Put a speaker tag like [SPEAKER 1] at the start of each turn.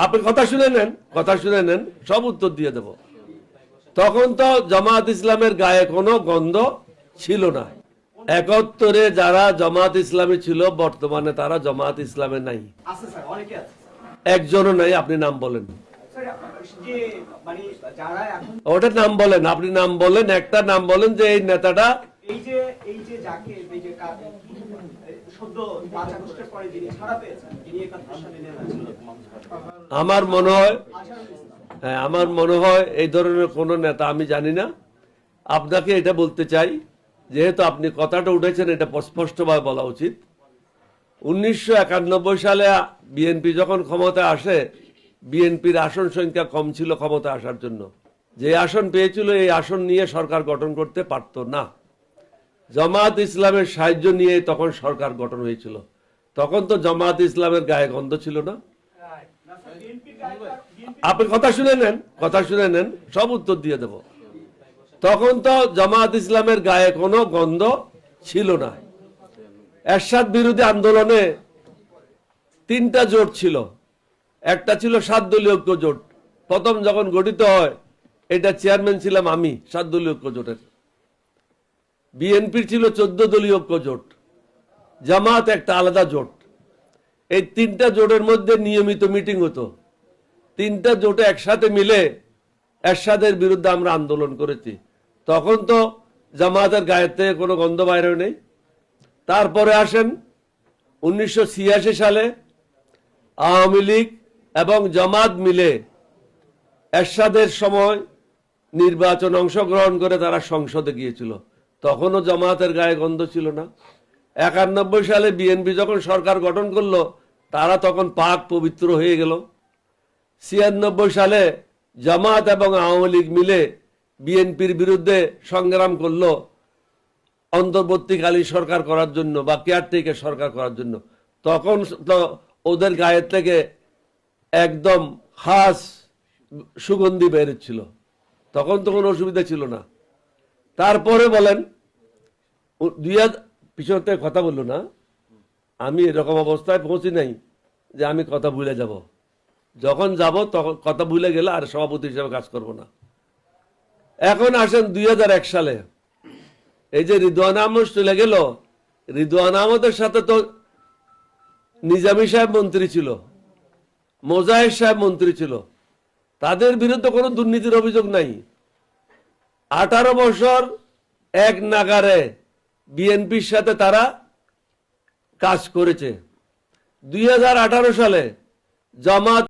[SPEAKER 1] আপনি কথা শুনে নেন, সব উত্তর দিয়ে দেব। তখন তো জামাত ইসলামের গায়ে কোনো গন্ধ ছিল না। 71-এ যারা জামাত ইসলামে ছিল বর্তমানে তারা জামাত ইসলামে নাই, একজনও নাই। আপনি নাম বলেন, ওটার নাম বলেন, আপনি নাম বলেন, একটা নাম বলেন যে এই নেতাটা। আমার মনে হয় এই ধরনের কোন নেতা আমি জানি না। আপনাকে এটা বলতে চাই, যেহেতু আপনি কথাটা উঠেছেন, এটা স্পষ্টভাবে বলা উচিত। 1991 সালে বিএনপি যখন ক্ষমতায় আসে, বিএনপির আসন সংখ্যা কম ছিল ক্ষমতা আসার জন্য। যে আসন পেয়েছিল এই আসন নিয়ে সরকার গঠন করতে পারত না। জামাত ইসলামের সাহায্য নিয়ে তখন সরকার গঠন হয়েছিল। তখন তো জামাত ইসলামের গায়ে গন্ধ ছিল না। আপনি কথা শুনে নেন, সব উত্তর দিয়ে দেব। তখন তো জামাত ইসলামের গায়ে কোনো গন্ধ ছিল না। এরশাদ বিরোধী আন্দোলনে 3টা জোট ছিল। একটা ছিল 7 দলীয় ঐক্য জোট। প্রথম যখন গঠিত হয়, এটা চেয়ারম্যান ছিলাম আমি 7 দলীয় ঐক্য জোটের। বিএনপির ছিল 14 দলীয় ঐক্য জোট, জামাত একটা আলাদা জোট। এই 3টা জোটের মধ্যে নিয়মিত মিটিং হতো। 3টা জোটে একসাথে মিলে এরশাদের বিরুদ্ধে আমরা আন্দোলন করেছি। তখন তো জামাতের গায়ের থেকে কোনো গন্ধ বাইরে নেই। তারপরে আসেন 1986 সালে আওয়ামী লীগ এবং জামাত মিলে এরশাদের সময় নির্বাচন অংশগ্রহণ করে তারা সংসদে গিয়েছিল। তখনও জামাতের গায়ে গন্ধ ছিল না। 91 সালে বিএনপি যখন সরকার গঠন করলো, তারা তখন পাক পবিত্র হয়ে গেল। 96 সালে জামাত এবং আওয়ামী লীগ মিলে বিএনপির বিরুদ্ধে সংগ্রাম করলো অন্তর্বর্তীকালীন সরকার করার জন্য বা কেয়ারটেকার সরকার করার জন্য। তখন তো ওদের গায়ের থেকে একদম খাস সুগন্ধি বেরোচ্ছিল। তখন তো কোনো অসুবিধা ছিল না। তারপরে বলেন, পিছন থেকে কথা বললো না, আমি এরকম অবস্থায় পৌঁছি নাই যে আমি কথা ভুলে যাব। যখন যাব তখন কথা ভুলে গেলে আর সভাপতি হিসেবে কাজ করব না। এখন আসেন 2001 সালে, এই যে রিদওয়ান আহমদ চলে গেল, রিদওয়ান আহমদের সাথে তো নিজামী সাহেব মন্ত্রী ছিল, মোজাহিদ সাহেব মন্ত্রী ছিল। তাদের বিরুদ্ধে কোনো দুর্নীতির অভিযোগ নাই। 18 বছর এক নাগারে বিএনপির সাথে তারা কাজ করেছে। 2018 সালে জামাত